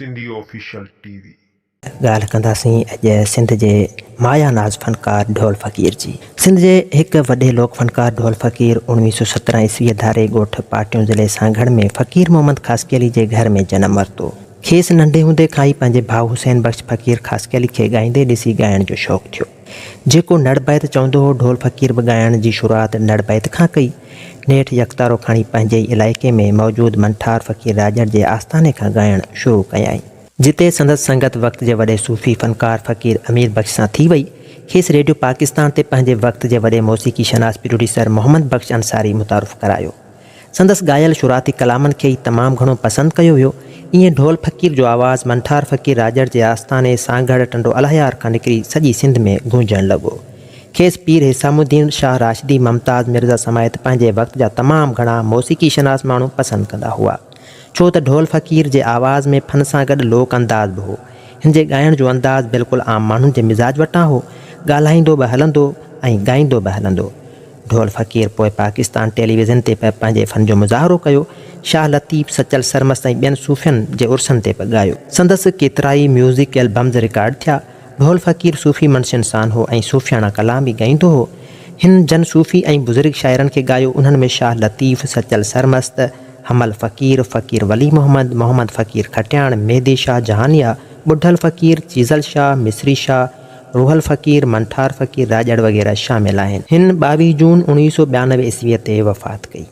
Sindhi official TV. ॻाल्हि कंदासीं अॼु सिंध जे माया नाज़ फ़नकार ढोल फ़क़ीर जी। सिंध जे हिकु वॾे लोक फ़नकार ढोल फ़क़ीर 1917 ईस्वीअ धारे ॻोठ पाटियूं ज़िले सांगड़ में फ़क़ीर मोहम्मद ख़ासकी अली जे घर में जनमु वरितो। खेसि नंढे हूंदे खां ई पंहिंजे भाउ हुसैन बख़्श फ़क़ीर ख़ासकी अली खे ॻाईंदे ॾिसी ॻाइण जो शौक़ु थियो। जेको नड़ बैत चवंदो हो, ढोल फ़क़ीर बि ॻाइण जी शुरूआति नड़ बैत खां कई। नेठि यकतारो खणी पंहिंजे ई इलाइक़े में मौजूदु मंठार फ़क़ीर राजड़ जे आस्थाने खां ॻाइणु शुरू कयाईं, जिते संदसि संगत वक़्त जे वॾे सूफ़ी फ़नकार फ़क़ीर अमीर बख़्श सां थी वई। खेसि रेडियो पाकिस्तान ते पंहिंजे वक़्त जे वॾे मौसीक़ी शनास प्रोड्यूसर मोहम्मद बख़्श अंसारी मुतारुफ़ करायो। संदसि ॻायल शुराती कलामनि खे ई तमामु घणो पसंदि कयो वियो। ईअं ढोल फ़क़ीर जो आवाज़ु मंठार फ़क़ीर राजड़ जे आस्थाने सांगड़ टंडो अलहयार खां निकिरी सॼी सिंध में गूंजणु लॻो। खेसि पीर हिसामुद्दीन शाह राशिदी मुमताज़ मिर्ज़ा समेत पंहिंजे वक़्त जा तमामु घणा मौसीक़ी शनास माण्हू पसंदि कंदा हुआ, छो त ढोल फ़क़ीर जे आवाज़ में फ़न सां गॾु लोक अंदाज़ बि हो। हिन जे ॻाइण जो अंदाज़ बिल्कुलु आम माण्हुनि जे मिज़ाज वटां हो। ॻाल्हाईंदो बि हलंदो ऐं ॻाईंदो बि हलंदो। ढोल फ़क़ीर पोइ पाकिस्तान टेलीविज़न ते पिया पंहिंजे फ़न जो मुज़ाहिरो कयो। शाह लतीफ़, सचल सरमस्त ऐं ॿियनि सूफ़ियनि जे उर्सनि ते पिया ॻायो। संदसि केतिराई म्यूज़िक एल्बम्स रिकॉर्ड थिया। ढोल फ़क़ीर सूफ़ी मंश इंसान हो ऐं सूफ़ियाना कलाम बि ॻाईंदो हो। हिन जन सूफ़ी ऐं बुज़ुर्ग शाइरनि खे ॻायो। उन्हनि में शाह लतीफ़, सचल सरमस्त, हमल फ़क़ीर, फ़क़ीर वली मोहम्मद, मोहम्मद फ़क़ीर खटियाण, मेहदी शाह जहानिया, बुढ़ल फ़क़ीर, चीज़ल शाह, मिस्री शाह, रूहल फ़क़ीर, मंठार फ़क़ीर राजड़ वग़ैरह शामिल आहिनि। हिन 22 जून 1992 ईस्वीअ ते वफ़ात कई।